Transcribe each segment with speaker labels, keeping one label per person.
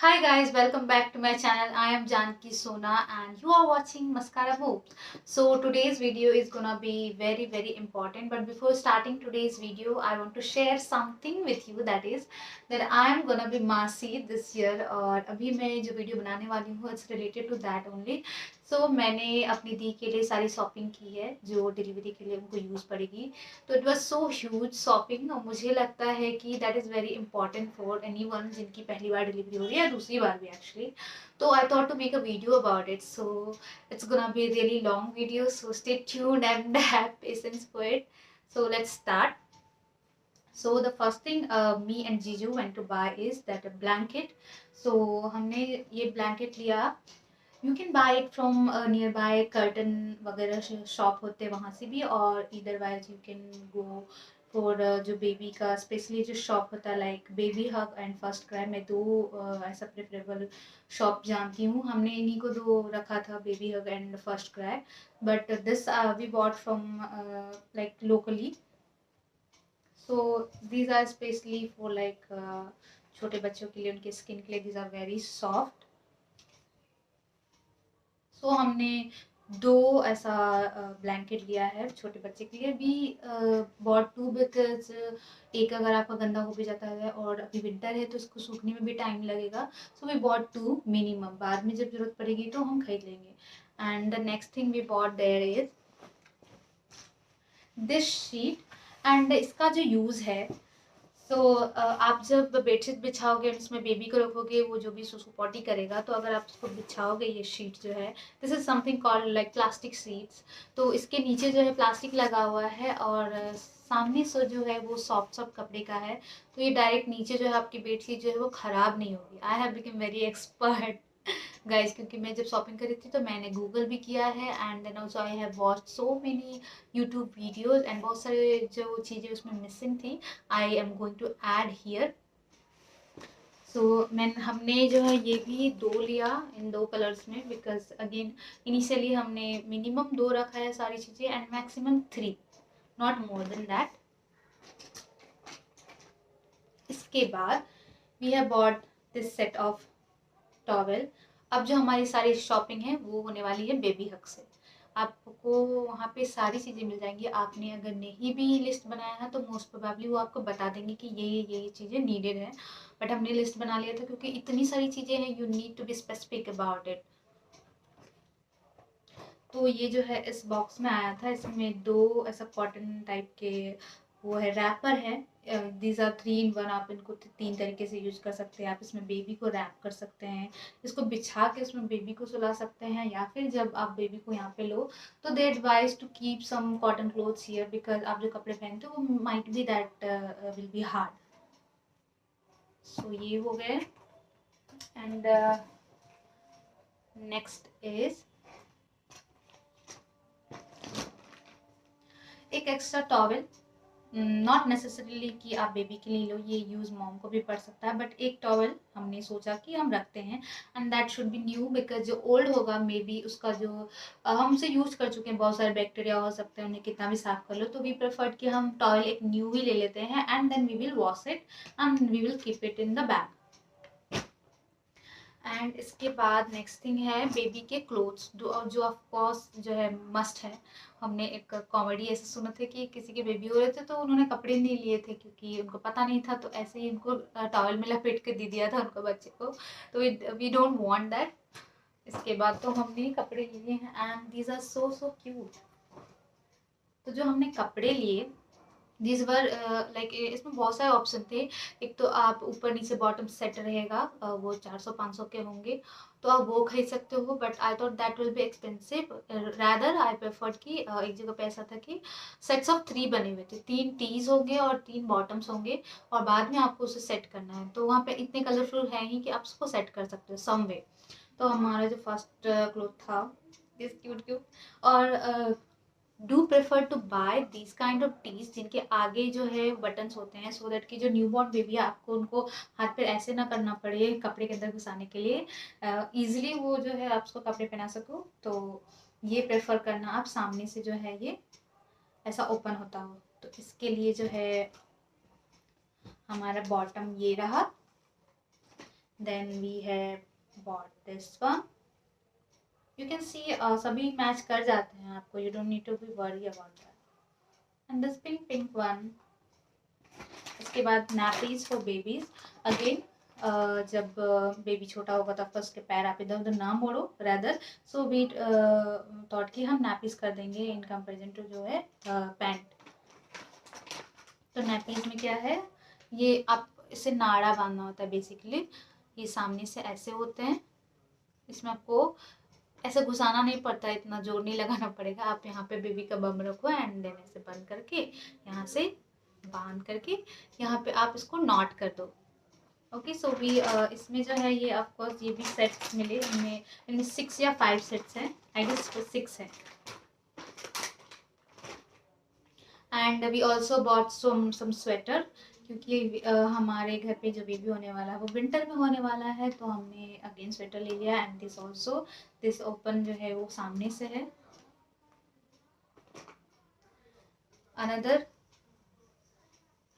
Speaker 1: Hi guys, welcome back to my channel. I am Janki Sona and you are watching Mascara Moves. So today's video is gonna be very important. But before starting today's video, I want to share something with you, that is that I am gonna be Masi this year. और अभी मैं जो video बनाने वाली हूँ it's related to that only. So मैंने अपनी दी के लिए सारी शॉपिंग की है जो डिलीवरी के लिए उनको यूज़ पड़ेगी. तो it was so huge shopping और मुझे लगता है कि that is very important for any one जिनकी पहली बार डिलीवरी हो रही है या दूसरी बार भी एक्चुअली. तो I thought to make a video about it. So it's gonna be really long video, so stay tuned and have patience for it. So let's start. So the first thing me and Jiju went to buy is that a blanket. So हमने ये blanket लिया. You can buy it from near by curtain वगैरह shop होते हैं वहाँ से भी, और इधर wise you can go for जो बेबी का स्पेशली जो शॉप होता है like baby hug and first cry. मैं दो ऐसा प्रेफरेबल शॉप जानती हूँ. हमने इन्हीं को दो रखा था, baby hug and first cry. But this we bought from like locally. So these are specially for like छोटे बच्चों के लिए, उनके स्किन के लिए. These are very soft. So हमने दो ऐसा ब्लैंकेट लिया है छोटे बच्चे के लिए भी. बॉट टू बिकॉज एक अगर आपका गंदा हो भी जाता है और अभी विंटर है तो इसको सूखने में भी टाइम लगेगा. So we bought to minimum, बाद में जब जरूरत पड़ेगी तो हम खरीद लेंगे. And the next thing we bought there is this sheet. And इसका जो यूज़ है, तो आप जब बेडशीट बिछाओगे उसमें बेबी को रखोगे, वो जो भी सुसु पॉटी करेगा, तो अगर आप उसको बिछाओगे ये शीट जो है, this is something called like plastic sheets. तो इसके नीचे जो है प्लास्टिक लगा हुआ है और सामने से जो है वो सॉफ्ट सॉफ्ट कपड़े का है. तो ये डायरेक्ट नीचे जो है आपकी बेडशीट जो है वो खराब नहीं होगी. I have become very expert guys, क्योंकि मैं जब शॉपिंग करी थी तो मैंने गूगल भी किया है and then also I have watch so many YouTube videos एंड बहुत सारे जो चीज़ें उसमें मिसिंग थी I am going to add here. So हमने जो है ये भी दो लिया इन दो कलर्स में, बिकॉज अगेन इनिशियली हमने मिनिमम दो रखा है सारी चीज़ें and maximum 3, not more than that. इसके बाद we have bought this set of towel. अब जो हमारी सारी शॉपिंग है वो होने वाली है बेबी हक से. आपको वहाँ पे सारी चीज़ें मिल जाएंगी. आपने अगर नहीं भी लिस्ट बनाया है तो मोस्ट प्रोबेबली वो आपको बता देंगे कि ये चीज़ें नीडेड है. बट हमने लिस्ट बना लिया था क्योंकि इतनी सारी चीज़ें हैं, you need to be specific about it. तो ये जो है इस बॉक्स में आया था, इसमें दो ऐसा कॉटन टाइप के वो है, रैपर है. These are 3 in 1. आप इनको तीन तरीके से यूज कर सकते हैं. आप इसमें बेबी को रैप कर सकते हैं, इसको बिछा के उसमें बेबी को सुला सकते हैं, या फिर जब आप बेबी को यहाँ पे लो तो they advise to keep some cotton clothes here, because आप जो कपड़े पहनते हो वो might be that will be hard. So ये हो गए. एंड नेक्स्ट इज एक एक्स्ट्रा टॉवेल. नॉट नेसेसरीली कि आप बेबी के लिए लो, ये यूज़ मॉम को भी पड़ सकता है, बट एक टॉवेल हमने सोचा कि हम रखते हैं and that should be new, because जो ओल्ड होगा मे बी उसका जो हमसे यूज़ कर चुके हैं बहुत सारे बैक्टीरिया हो सकते हैं, उन्हें कितना भी साफ कर लो. तो वी प्रेफर्ड कि हम टॉवेल एक न्यू ही ले लेते हैं and then we will wash it and we will keep it in the bag. And इसके बाद नेक्स्ट थिंग है बेबी के क्लोथ्स, जो ऑफ कोर्स जो है मस्ट है. हमने एक कॉमेडी ऐसे सुना था कि किसी के बेबी हो रहे थे तो उन्होंने कपड़े नहीं लिए थे क्योंकि उनको पता नहीं था, तो ऐसे ही उनको टॉवल में लपेट के दे दिया था उनको बच्चे को. तो वी डोंट वांट दैट. इसके बाद तो हमने कपड़े लिए हैं and these are so so cute. तो जो हमने कपड़े लिए दिस वर लाइक इसमें बहुत सारे ऑप्शन थे. एक तो आप ऊपर नीचे बॉटम सेट रहेगा, वो 400-500 के होंगे, तो आप वो खरीद सकते हो. But I thought that will be expensive. Rather I preferred कि एक जगह पे ऐसा था कि सेट्स ऑफ 3 बने हुए थे, 3 टीज होंगे और 3 बॉटम्स होंगे, और बाद में आपको उसे सेट करना है. तो वहाँ पे इतने कलरफुल है ही कि आप उसको सेट कर सकते हो सम वे. तो हमारा जो फर्स्ट क्लोथ था दिस क्यूट क्यूट. और do prefer to buy this kind of tees जिनके आगे जो है बटन्स होते हैं, सो दैट कि जो न्यू बॉर्न बेबी है आपको उनको हाथ पे ऐसे ना करना पड़े कपड़े के अंदर घुसाने के लिए. ईजिली वो जो है आप उसको कपड़े पहना सको. तो ये प्रेफर करना आप सामने से जो है ये ऐसा ओपन होता हो. तो इसके लिए जो है हमारा बॉटम ये रहा Then we have bought this one. You can see सभी मैच कर जाते हैं आपको. You don't need to be worry about that. And this pink one. इसके बाद nappies for babies. Again जब बेबी छोटा होगा तब तक उसके पैर आप इधर उधर ना मोड़ो. रादर सो वी थॉट कि हम नैपीज कर देंगे इन कंपेरिजन टू जो है पैंट. तो नैपीज में क्या है, ये आप इसे नाड़ा बांधना होता है बेसिकली. ये सामने से ऐसे होते हैं. इसमें आपको ऐसे घुसाना नहीं पड़ता है, इतना जोर नहीं लगाना पड़ेगा. आप यहाँ पे बेबी का बम रखो एंड देन ऐसे बंद करके यहाँ से बांध करके यहाँ पे आप इसको नॉट कर दो. ओके सो वी इसमें जो है ये ऑफकोर्स ये भी सेट्स मिले. इनमें 6 या 5 सेट्स हैं. आई गेस 6 है. And we also bought some sweater, क्योंकि हमारे घर पे जो बेबी होने वाला है वो विंटर में होने वाला है, तो हमने अगेन स्वेटर ले लिया. And this also, this open जो है वो सामने से है. अनदर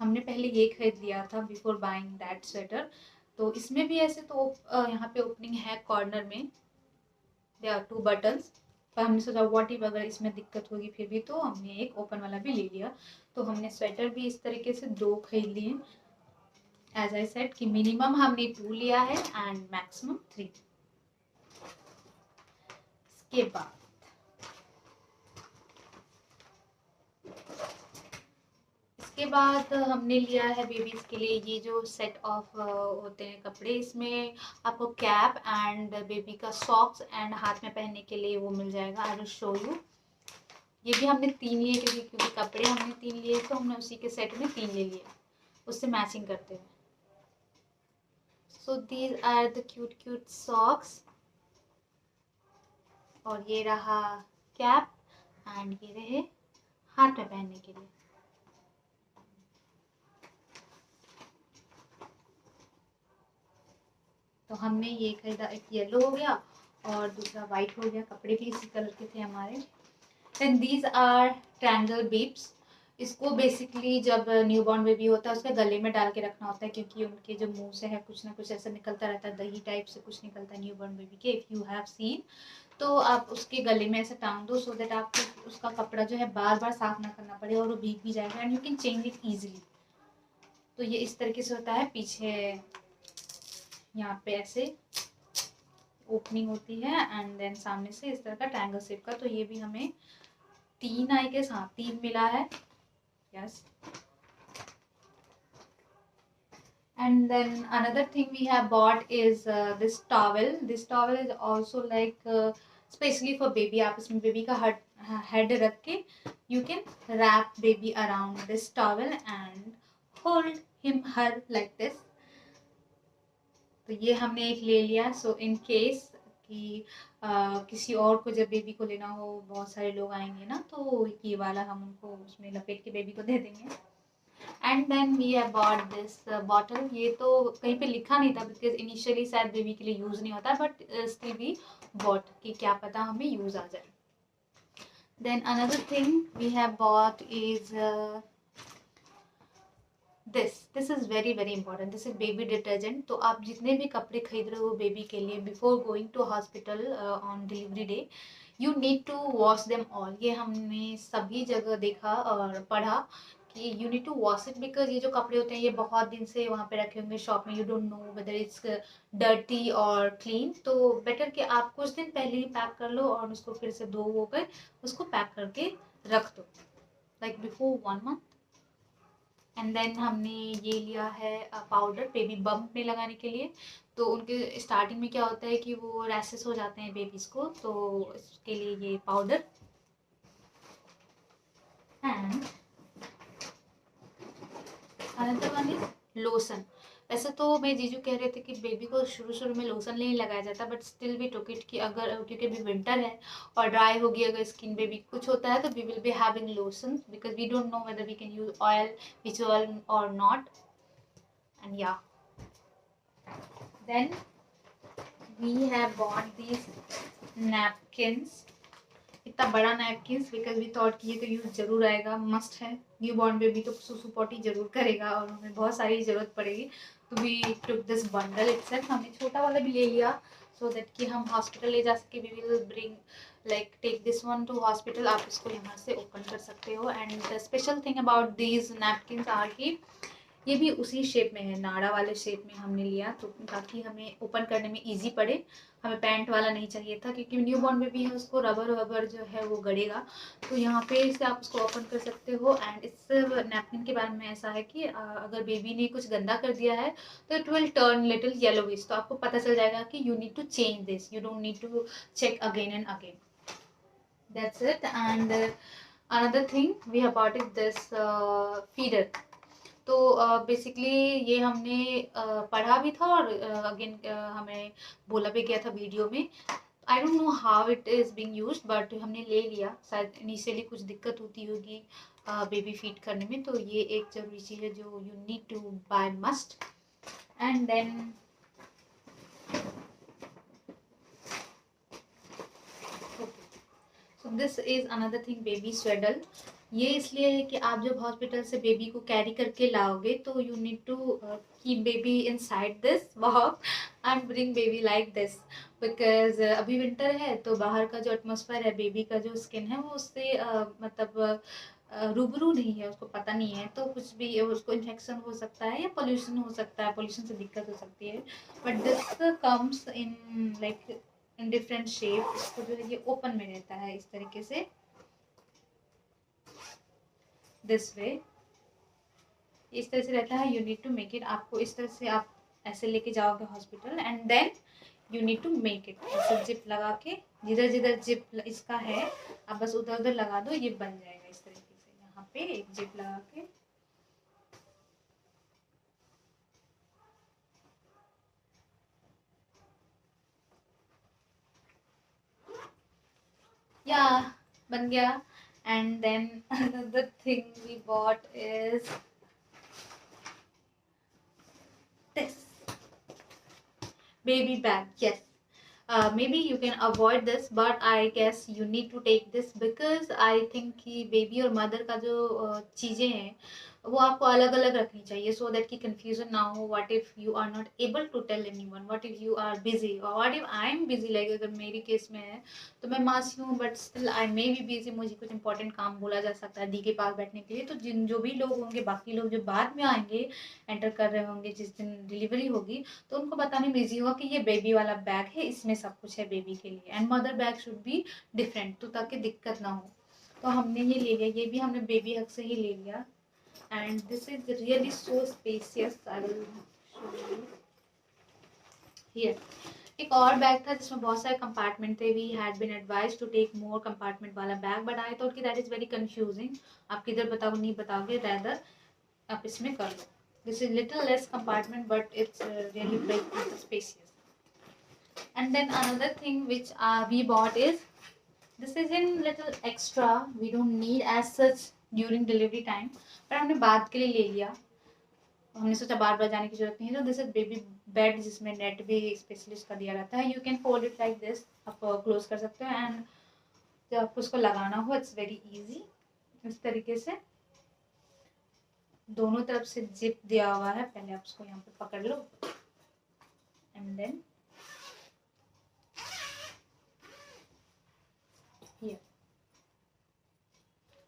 Speaker 1: हमने पहले ये खरीद लिया था बिफोर बाइंग दैट स्वेटर. तो इसमें भी ऐसे तो यहाँ पे ओपनिंग है कॉर्नर में. There are 2 buttons. पर हमने सोचा व्हाट इफ अगर इसमें दिक्कत होगी फिर भी, तो हमने एक ओपन वाला भी ले लिया. तो हमने स्वेटर भी इस तरीके से 2 खरीद लिए. एज आई सेड कि मिनिमम हमने 2 लिया है एंड मैक्सिमम 3. इसके बाद हमने लिया है बेबीज के लिए ये जो सेट ऑफ होते हैं कपड़े. इसमें आपको कैप एंड बेबी का सॉक्स एंड हाथ में पहनने के लिए वो मिल जाएगा. आई विल शो यू. ये भी हमने 3 लिए क्योंकि कपड़े हमने 3 लिए, तो हमने उसी के सेट में 3 ले लिए उससे मैचिंग करते हुए. So these are the cute socks. और ये रहा कैप एंड ये रहे हाथ में पहनने के लिए. तो हमने ये खरीदा. एक येलो हो गया और दूसरा वाइट हो गया. कपड़े भी इसी कलर के थे हमारे. Then these are triangle beads. इसको बेसिकली जब न्यूबॉर्न बेबी होता है उसके गले में डाल के रखना होता है, क्योंकि उनके जो मुंह से है कुछ ना कुछ ऐसा निकलता रहता है, दही टाइप से कुछ निकलता है न्यूबॉर्न बेबी के. इफ़ यू हैव सीन, तो आप उसके गले में ऐसे टांग दो सो दैट आपको उसका कपड़ा जो है बार बार साफ ना करना पड़े और वो भीग भी जाएगा and you can change it easily. तो ये इस तरीके से होता है. पीछे यहाँ पे ऐसे ओपनिंग होती है एंड देन सामने से इस तरह का ट्रायंगल शेप का. तो ये भी हमें 3 आई गेस, हाँ 3 मिला है. Yes. And then another thing we have bought is this towel. This towel is also like specially for baby. आप इसमें बेबी का head रख के you can wrap baby around this towel and hold him her like this. तो ये हमने एक ले लिया. सो इन केस कि किसी और को जब बेबी को लेना हो, बहुत सारे लोग आएंगे ना, तो ये वाला हम उनको उसमें लपेट के बेबी को दे देंगे. And then we have bought this bottle. ये तो कहीं पे लिखा नहीं था बिकॉज इनिशियली शायद बेबी के लिए यूज़ नहीं होता, बट स्टिल भी बॉट कि क्या पता हमें यूज़ आ जाए. Then another thing we have bought is this is very important. This is baby detergent. तो आप जितने भी कपड़े खरीद रहे हो बेबी के लिए before going to hospital on delivery day, you need to wash them all. ये हमने सभी जगह देखा और पढ़ा कि you need to wash it because ये जो कपड़े होते हैं ये बहुत दिन से वहाँ पे रखे होंगे शॉप में. You don't know whether it's dirty और क्लीन. तो बेटर कि आप कुछ दिन पहले ही पैक कर लो और उसको फिर से धो वो कर उसको पैक करके रख दो like before 1 month. And then हमने ये लिया है पाउडर बेबी बम्प में लगाने के लिए. तो उनके स्टार्टिंग में क्या होता है कि वो रैशेस हो जाते हैं बेबीज को, तो इसके लिए ये powder. And another one is lotion. वैसे तो मेरे जीजू कह रहे थे कि बेबी को शुरू में लोशन नहीं लगाया जाता, बट स्टिल भी टुक इट कि अगर क्योंकि अभी विंटर है और ड्राई होगी अगर स्किन बेबी कुछ होता है तो we will be having lotion because we don't know whether we can use oil which oil और नॉट. एंड या then we have bought these napkins. इतना बड़ा नैपकिन्स बिकॉज वी थॉट कि ये तो यूज जरूर आएगा, मस्ट है. न्यू बॉर्न बेबी तो सुसु पॉटी जरूर करेगा और हमें बहुत सारी ज़रूरत पड़ेगी. तो we took this bundle itself, हमने छोटा वाला भी ले लिया सो दैट कि हम हॉस्पिटल ले जा सके. We will bring like take this one to hospital. आप इसको यहाँ से ओपन कर सकते हो. And the special thing about these napkins are कि ये भी उसी शेप में है, नाड़ा वाले शेप में हमने लिया तो ताकि हमें ओपन करने में इजी पड़े. हमें पैंट वाला नहीं चाहिए था क्योंकि न्यू बॉर्न बेबी है, उसको रबर वबर जो है वो गड़ेगा. तो यहाँ पे से आप उसको ओपन कर सकते हो. एंड इस नैपकिन के बारे में ऐसा है कि अगर बेबी ने कुछ गंदा कर दिया है तो it will turn little yellowish. तो आपको पता चल जाएगा कि you need to change this, you don't need to check again and again. That's it. And another thing we have bought is this feeder. तो बेसिकली ये हमने पढ़ा भी था और अगेन हमें बोला भी गया था वीडियो में. I don't know how it is being used but हमने ले लिया. शायद इनिशियली कुछ दिक्कत होती होगी बेबी फीड करने में. तो ये एक जरूरी चीज़ है जो you need to buy must. And then so this is another thing, baby swaddle. ये इसलिए है कि आप जब हॉस्पिटल से बेबी को कैरी करके लाओगे तो you need to keep baby inside this box and bring baby like this. Because अभी विंटर है तो बाहर का जो एटमॉस्फेयर है, बेबी का जो स्किन है वो उससे मतलब रूबरू नहीं है, उसको पता नहीं है. तो कुछ भी उसको इन्फेक्शन हो सकता है या पोल्यूशन हो सकता है, पोल्यूशन से दिक्कत हो सकती है. But this comes in like in different shape. इसको जो है ये ओपन में रहता है इस तरीके से, दिस वे, इस तरह से रहता है. You need to make it. आपको इस तरह से आप ऐसे लेके जाओगे hospital and then you need to make it. ऐसे जिप लगा के जिधर जिधर जिप इसका है आप बस उधर उधर लगा दो, ये बन जाएगा इस तरीके से. यहाँ पे एक जिप लगा के या बन गया. And then another thing we bought is this baby bag. Yes, maybe you can avoid this but I guess you need to take this because I think कि baby और mother का जो चीज़ें हैं वो आपको अलग अलग रखनी चाहिए so that कि confusion ना हो. what if you are not able to tell anyone, what if you are busy or what if I am busy. like अगर मेरी केस में है तो मैं माँ सी हूँ but still I may be busy, मुझे कुछ important काम बोला जा सकता है दी के पास बैठने के लिए. तो जिन जो भी लोग होंगे, बाकी लोग जो बाद में आएंगे एंटर कर रहे होंगे जिस दिन डिलीवरी होगी, तो उनको बताने में ईजी होगा कि ये बेबी वाला बैग है, इसमें सब कुछ है बेबी के लिए. And mother bag should be different तो ताकि दिक्कत ना हो. तो हमने ये ले लिया, ये भी हमने बेबी हक से ही ले लिया. And this is really so spacious. I will show you here. एक और बैग था जिसमें बहुत सारे कंपार्टमेंट थे. We had been advise to take more compartment वाला बैग बट आई थॉट कि दैट इज वेरी कंफ्यूजिंग. आप किधर बताओ नहीं बताओगे, रैदर आप इसमें कर लो. This is little less compartment but it's really big and spacious. And then another thing which we bought is this is in little extra. We don't need as such during delivery time but हमने बाद के लिए ले लिया. हमने सोचा बार बार जाने की जरूरत नहीं है. तो दिस इज बेबी बेड जिसमें नेट भी स्पेशली उसका दिया रहता है. You can fold it like this, आप क्लोज कर सकते हो एंड जब आपको उसको लगाना हो इट्स वेरी इजी. इस तरीके से दोनों तरफ से जिप दिया हुआ है. पहले आप उसको यहाँ पे पकड़ लो एंड देन हियर.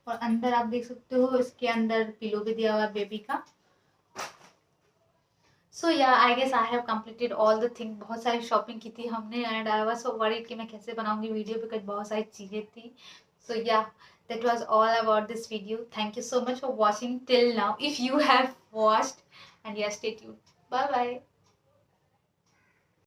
Speaker 1: और अंदर आप देख सकते हो इसके अंदर पिलो भी दिया हुआ है बेबी का. सो या I guess I have completed all the thing. बहुत सारी शॉपिंग की थी हमने and I was so worried कि मैं कैसे बनाऊंगी वीडियो बिकॉज बहुत सारी चीज़ें थी. सो या that was all about this video. Thank you so much for watching till now if you have watched, and yeah, stay tuned. Bye bye.